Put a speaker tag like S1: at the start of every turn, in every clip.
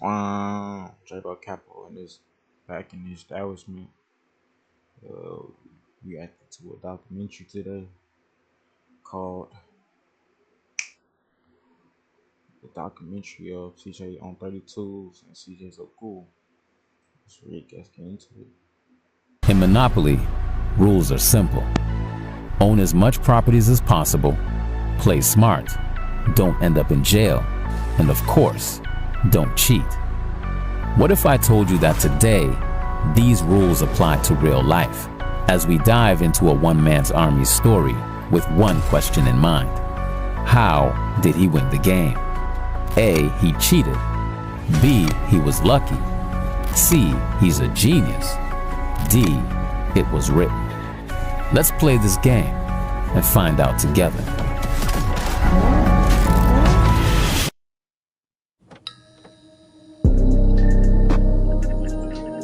S1: Drebo Capital and this back in the establishment. We acted to a documentary today called The Documentary of CJ on 32s and CJ So Cool. Let's really get into it.
S2: In Monopoly, rules are simple. Own as much properties as possible, play smart, don't end up in jail, and of course, don't cheat. What if I told you that today, these rules apply to real life, as we dive into a one-man's army story with one question in mind? How did he win the game? A, he cheated. B, he was lucky. C, he's a genius. D, it was written. Let's play this game and find out together.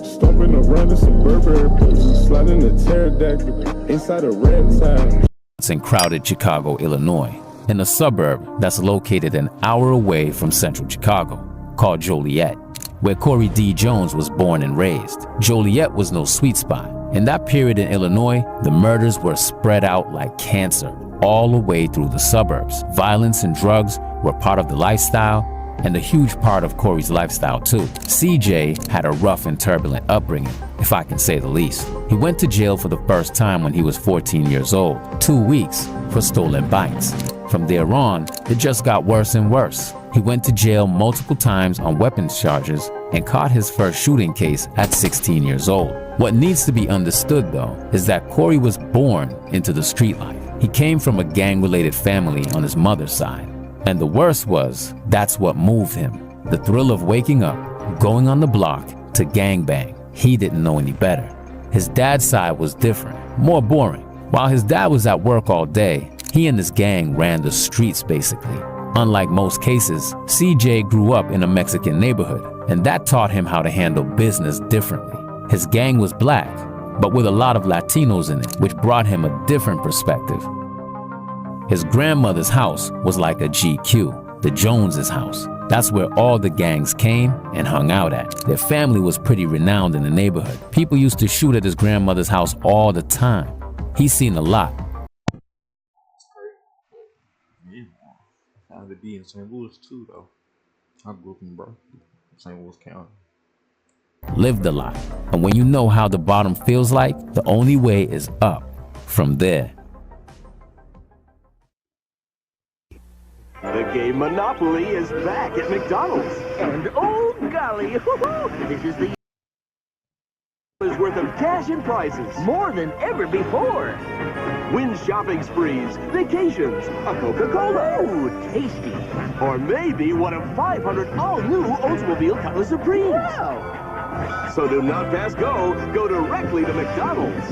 S3: Stomping around in some Burberry, sliding a pterodactyl inside a reptile.
S2: It's in crowded Chicago, Illinois, in a suburb that's located an hour away from central Chicago, called Joliet, where Corey D. Jones was born and raised. Joliet was no sweet spot. In that period in Illinois, the murders were spread out like cancer all the way through the suburbs. Violence and drugs were part of the lifestyle, and a huge part of Corey's lifestyle too. CJ had a rough and turbulent upbringing, if I can say the least. He went to jail for the first time when he was 14 years old, 2 weeks for stolen bikes. From there on, it just got worse and worse. He went to jail multiple times on weapons charges and caught his first shooting case at 16 years old. What needs to be understood though is that Corey was born into the street life. He came from a gang-related family on his mother's side. And the worst was, that's what moved him. The thrill of waking up, going on the block to gangbang. He didn't know any better. His dad's side was different, more boring. While his dad was at work all day, he and his gang ran the streets basically. Unlike most cases, CJ grew up in a Mexican neighborhood, and that taught him how to handle business differently. His gang was black, but with a lot of Latinos in it, which brought him a different perspective. His grandmother's house was like a GQ, the Joneses' house. That's where all the gangs came and hung out at. Their family was pretty renowned in the neighborhood. People used to shoot at his grandmother's house all the time. He's seen a lot.
S1: I had to be in St. Louis too, though. I grew up in St. Louis County.
S2: Lived a lot. And when you know how the bottom feels like, the only way is up from there.
S4: The game Monopoly is back at McDonald's. And oh golly, this is the year's worth of cash and prizes. More than ever before. Win shopping sprees, vacations, a Coca-Cola. Ooh, tasty. Or maybe one of 500 all-new Oldsmobile Cutlass Supremes. Wow. So do not pass go. Go directly to McDonald's.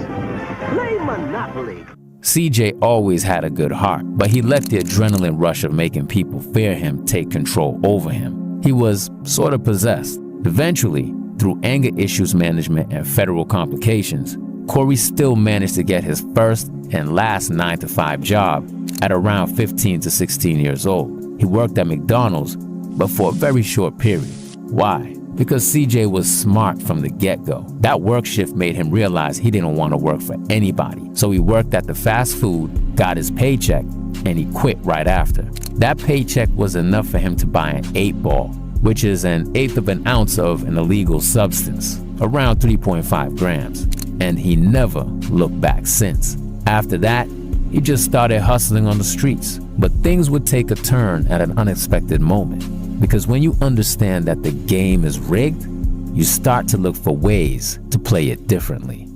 S4: Play Monopoly.
S2: CJ always had a good heart, but he let the adrenaline rush of making people fear him take control over him. He was sort of possessed. Eventually, through anger issues management and federal complications, Corey still managed to get his first and last 9-to-5 job at around 15 to 16 years old. He worked at McDonald's, but for a very short period. Why? Because CJ was smart from the get-go. That work shift made him realize he didn't want to work for anybody. So he worked at the fast food, got his paycheck, and he quit right after. That paycheck was enough for him to buy an 8-ball, which is 1/8 of an ounce of an illegal substance, around 3.5 grams. And he never looked back since. After that, he just started hustling on the streets. But things would take a turn at an unexpected moment. Because when you understand that the game is rigged, you start to look for ways to play it differently.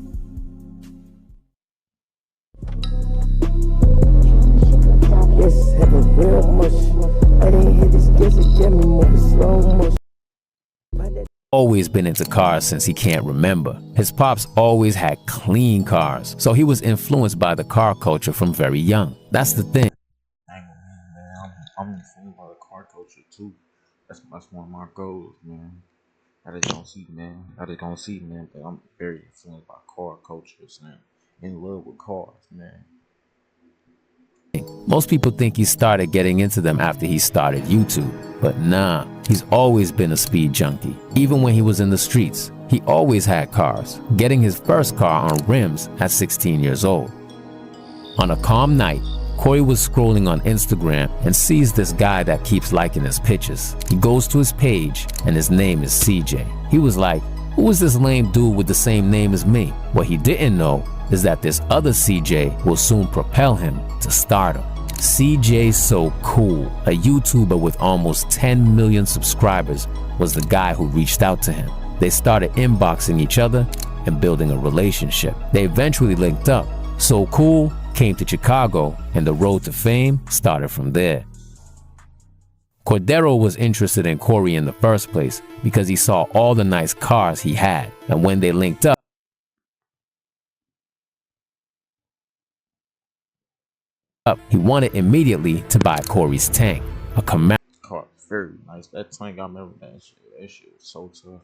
S2: Always been into cars since he can't remember. His pops always had clean cars, so he was influenced by the car culture from very young. That's the thing.
S1: I'm influenced by the car culture too. That's one of my goals, man. I just don't see, man, that I'm very influenced by car culture, man. In love with cars, man.
S2: Most people think he started getting into them after he started YouTube, but nah, he's always been a speed junkie. Even when he was in the streets, he always had cars, getting his first car on rims at 16 years old. On a calm night, Corey was scrolling on Instagram and sees this guy that keeps liking his pictures. He goes to his page and his name is CJ. He was like, who is this lame dude with the same name as me? What he didn't know is that this other CJ will soon propel him to stardom. CJ So Cool, a YouTuber with almost 10 million subscribers, was the guy who reached out to him. They started inboxing each other and building a relationship. They eventually linked up. So Cool came to Chicago and the road to fame started from there. Cordero was interested in Corey in the first place because he saw all the nice cars he had, and when they linked up, he wanted immediately to buy Corey's tank, a Camaro.
S1: Car very nice. That tank, I remember that shit. That shit was so tough.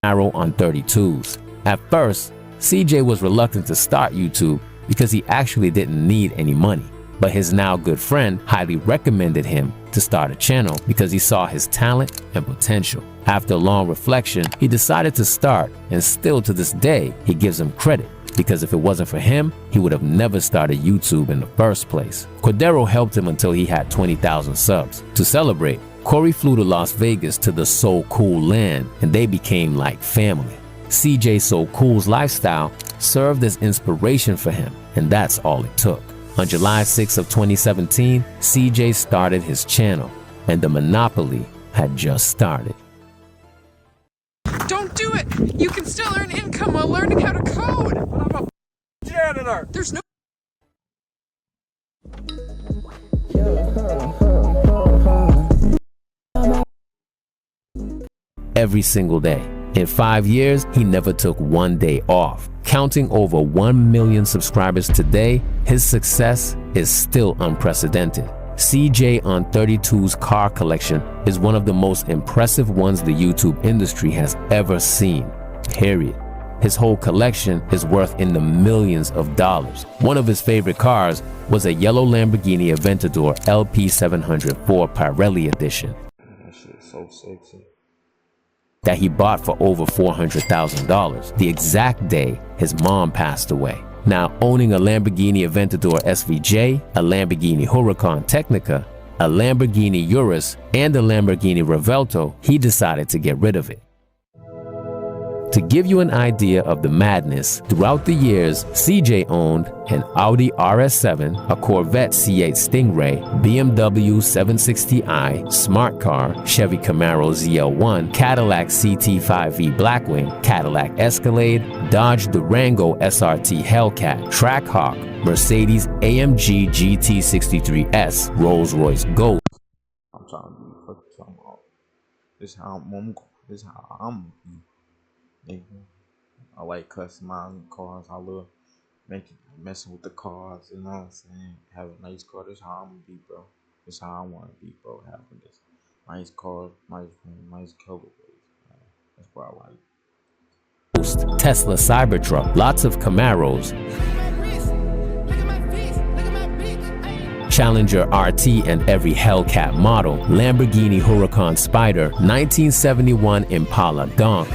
S2: On 32s. At first, CJ was reluctant to start YouTube because he actually didn't need any money. But his now good friend highly recommended him to start a channel because he saw his talent and potential. After long reflection, he decided to start, and still to this day, he gives him credit because if it wasn't for him, he would have never started YouTube in the first place. Cordero helped him until he had 20,000 subs. To celebrate, Corey flew to Las Vegas to the So Cool land, and they became like family. CJ So Cool's lifestyle served as inspiration for him, and that's all it took. On July 6 of 2017, CJ started his channel, and the monopoly had just started.
S5: Don't do it! You can still earn income while learning how to code! But I'm a janitor! There's no...
S2: Every single day. In 5 years, he never took one day off. Counting over 1 million subscribers today, his success is still unprecedented. CJ on 32's car collection is one of the most impressive ones the YouTube industry has ever seen, period. His whole collection is worth in the millions of dollars. One of his favorite cars was a yellow Lamborghini Aventador LP704 Pirelli edition.
S1: That shit so sexy.
S2: That he bought for over $400,000, the exact day his mom passed away. Now, owning a Lamborghini Aventador SVJ, a Lamborghini Huracan Technica, a Lamborghini Urus, and a Lamborghini Revelto, he decided to get rid of it. To give you an idea of the madness, throughout the years, CJ owned an Audi RS7, a Corvette C8 Stingray, BMW 760i, Smart Car, Chevy Camaro ZL1, Cadillac CT5V Blackwing, Cadillac Escalade, Dodge Durango SRT Hellcat, Trackhawk, Mercedes AMG GT63S, Rolls-Royce Ghost.
S1: I'm trying to be fucking talking about. This how I'm. I like customizing cars. I love messing with the cars. You know what I'm saying? Have a nice car. This how I'm gonna be, bro. This how I want to be, bro. Having this nice car, nice colorways. That's what I like.
S2: Tesla Cybertruck, lots of Camaros, Challenger RT and every Hellcat model, Lamborghini Huracan Spider, 1971 Impala Donk,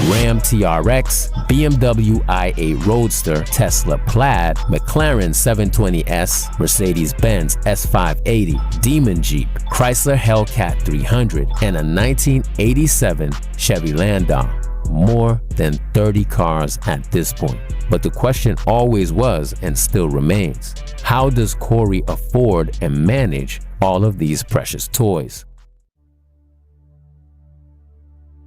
S2: Ram TRX, BMW i8 Roadster, Tesla Plaid, McLaren 720S, Mercedes-Benz S580, Demon Jeep, Chrysler Hellcat 300, and a 1987 Chevy Landau. More than 30 cars at this point. But the question always was and still remains, how does Corey afford and manage all of these precious toys?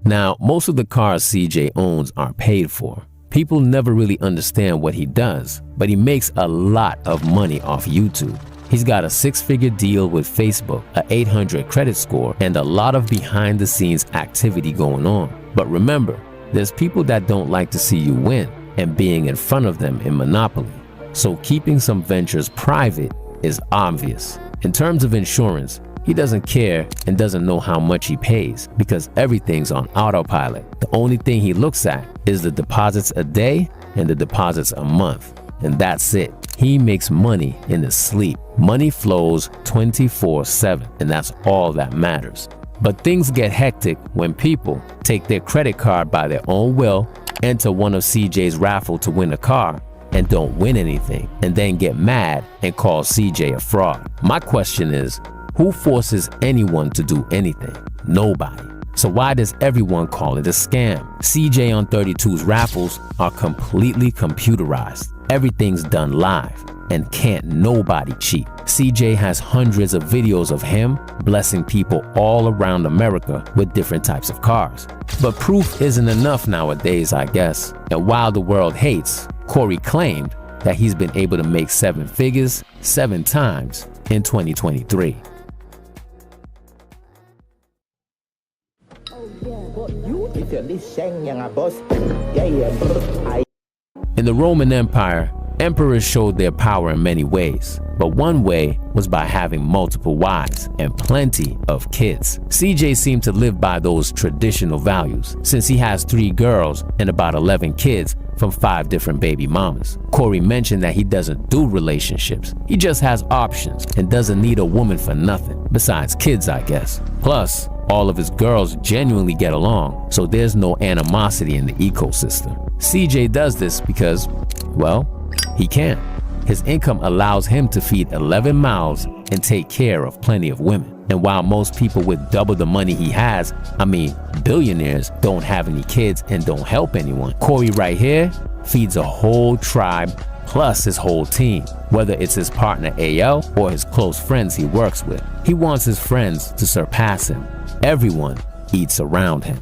S2: Now, most of the cars CJ owns are paid for. People never really understand what he does, but he makes a lot of money off YouTube. He's got a 6-figure deal with Facebook, a 800 credit score, and a lot of behind-the-scenes activity going on. But remember, there's people that don't like to see you win and being in front of them in Monopoly. So keeping some ventures private is obvious. In terms of insurance, he doesn't care and doesn't know how much he pays because everything's on autopilot. The only thing he looks at is the deposits a day and the deposits a month. and that's it. He makes money in his sleep. Money flows 24/7, and that's all that matters. But things get hectic when people take their credit card by their own will, enter one of CJ's raffle to win a car, and don't win anything, and then get mad and call CJ a fraud. My question is, who forces anyone to do anything? Nobody. So why does everyone call it a scam? CJ on 32's raffles are completely computerized. Everything's done live, and can't nobody cheat. CJ has hundreds of videos of him blessing people all around America with different types of cars. But proof isn't enough nowadays, I guess. And while the world hates, Corey claimed that he's been able to make 7 figures 7 times in 2023. In the Roman Empire, emperors showed their power in many ways, but one way was by having multiple wives and plenty of kids. CJ seemed to live by those traditional values, since he has 3 girls and about 11 kids from 5 different baby mamas. Corey mentioned that he doesn't do relationships. He just has options and doesn't need a woman for nothing, besides kids, I guess. Plus, all of his girls genuinely get along, so there's no animosity in the ecosystem. CJ does this because, well, he can. His income allows him to feed 11 mouths and take care of plenty of women. And while most people with double the money he has, I mean billionaires, don't have any kids and don't help anyone, Corey right here feeds a whole tribe plus his whole team, whether it's his partner AL or his close friends he works with. He wants his friends to surpass him. Everyone eats around him.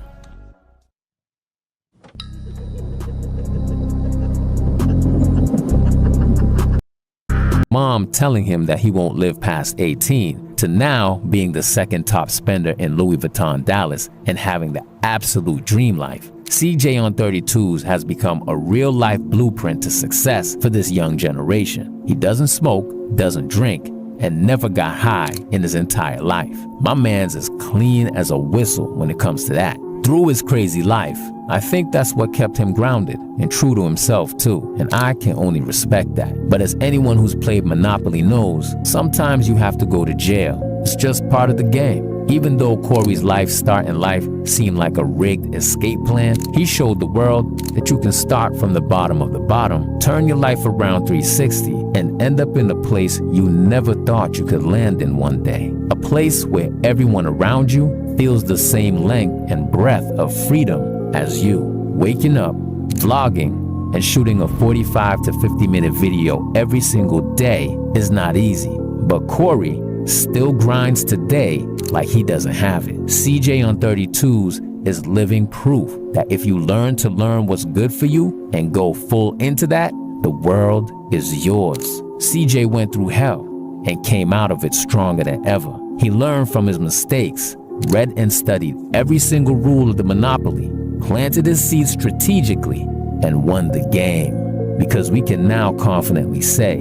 S2: Mom telling him that he won't live past 18, to now being the second top spender in Louis Vuitton Dallas and having the absolute dream life. CJ on 32's has become a real-life blueprint to success for this young generation. He doesn't smoke, doesn't drink, and never got high in his entire life. My man's as clean as a whistle when it comes to that. Through his crazy life, I think that's what kept him grounded and true to himself too, and I can only respect that. But as anyone who's played Monopoly knows, sometimes you have to go to jail. It's just part of the game. Even though Corey's life start in life seemed like a rigged escape plan, he showed the world that you can start from the bottom of the bottom, turn your life around 360, and end up in a place you never thought you could land in one day. A place where everyone around you feels the same length and breadth of freedom as you. Waking up, vlogging, and shooting a 45 to 50-minute video every single day is not easy, but Corey still grinds today like he doesn't have it. CJ on 32's is living proof that if you learn to learn what's good for you and go full into that, the world is yours. CJ went through hell and came out of it stronger than ever. He learned from his mistakes, read and studied every single rule of the Monopoly, planted his seeds strategically, and won the game. Because we can now confidently say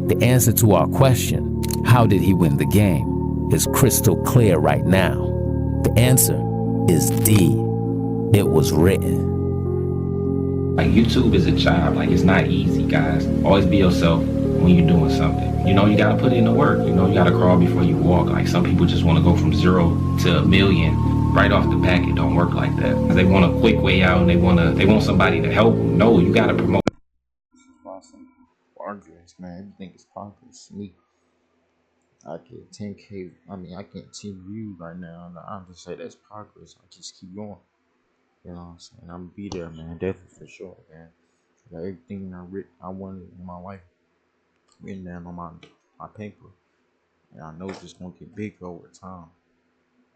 S2: the answer to our question, how did he win the game, is crystal clear right now. The answer is D. It was written.
S6: Like, YouTube is a job. Like, it's not easy, guys. Always be yourself when you're doing something. You know, you gotta put in the work. You know, you gotta crawl before you walk. Like, some people just want to go from 0 to 1,000,000 right off the back. It don't work like that. They want a quick way out, and they want somebody to help them. No, you gotta promote.
S1: Awesome. Progress, man. Everything is progress. Me, I get 10K. I mean, I get 10 views right now, and I'm just say that's progress. I just keep going. You know what I'm saying? I'm gonna be there, man. Definitely for sure, man. Got everything I wanted in my life written down on my paper, and I know it's just gonna get bigger over time.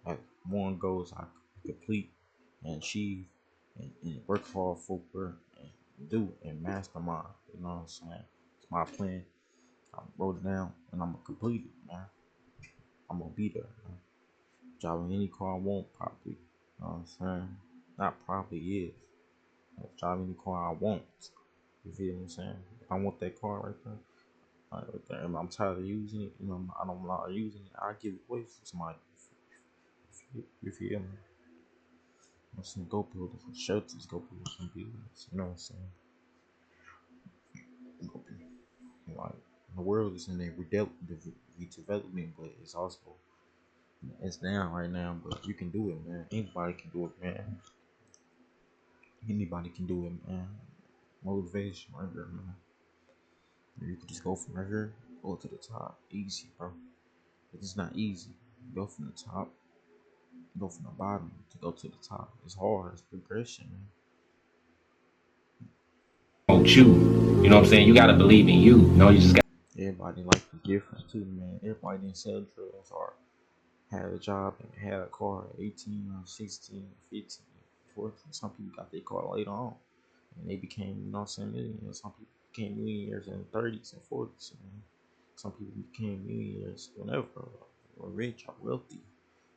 S1: Like, more goals I complete and achieve, and work hard for and do and mastermind. You know what I'm saying? It's my plan. I wrote it down and I'm gonna complete it, man. I'm gonna be there, man. Driving any car I want, probably. You know what I'm saying? Not probably is. Driving any car I want. You feel what I'm saying? If I want that car right there, and I'm tired of using it, you know, I don't like using it, I give it away to somebody. You feel me? I'm saying, go build some shelters, go build some buildings, you know what I'm saying? Go build. Like the world is in a redevelopment, but it's down right now. But you can do it, man. Anybody can do it, man. Anybody can do it, man. Motivation right there, man. You can just go from right here, go to the top, easy, bro. It's not easy. Go from the top, go from the bottom to go to the top. It's hard. It's progression, man.
S6: Won't you? You know what I'm saying? You gotta believe in you. You know, you just got.
S1: Everybody like the difference too, man. Everybody didn't sell drugs or had a job and had a car at 18 or 16, 15, 14. Some people got their car later on and they became, you know what I'm saying, millionaires. Some people became millionaires in the 30s and 40s. Man. Some people became millionaires whenever, or rich or wealthy,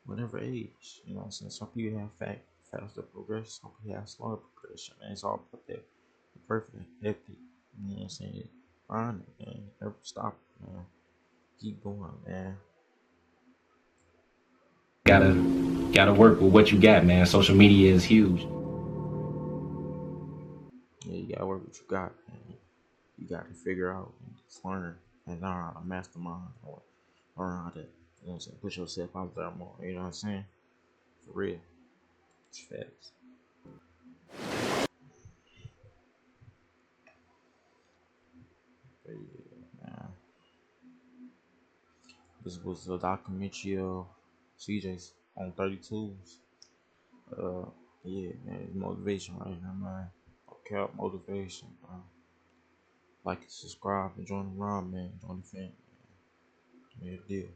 S1: whatever age. You know what I'm saying? Some people have faster progression, some people have slower progression. Man, it's all about that the perfect ethic. You know what I'm saying? Find it, man. Never stop, man. Keep going, man.
S6: Gotta work with what you got, man. Social media is huge.
S1: Yeah, you gotta work what you got, man. You gotta figure out and just learn and learn how to mastermind or learn how to, you know what I'm saying, push yourself out there more. You know what I'm saying? For real. It's facts. But yeah, man. This was a documentary of CJ's on 32s. Uh, yeah, man, it's motivation right here, man. Okay, motivation, bro. Like and subscribe and join the run, man. Join the family. Man. Yeah, deal.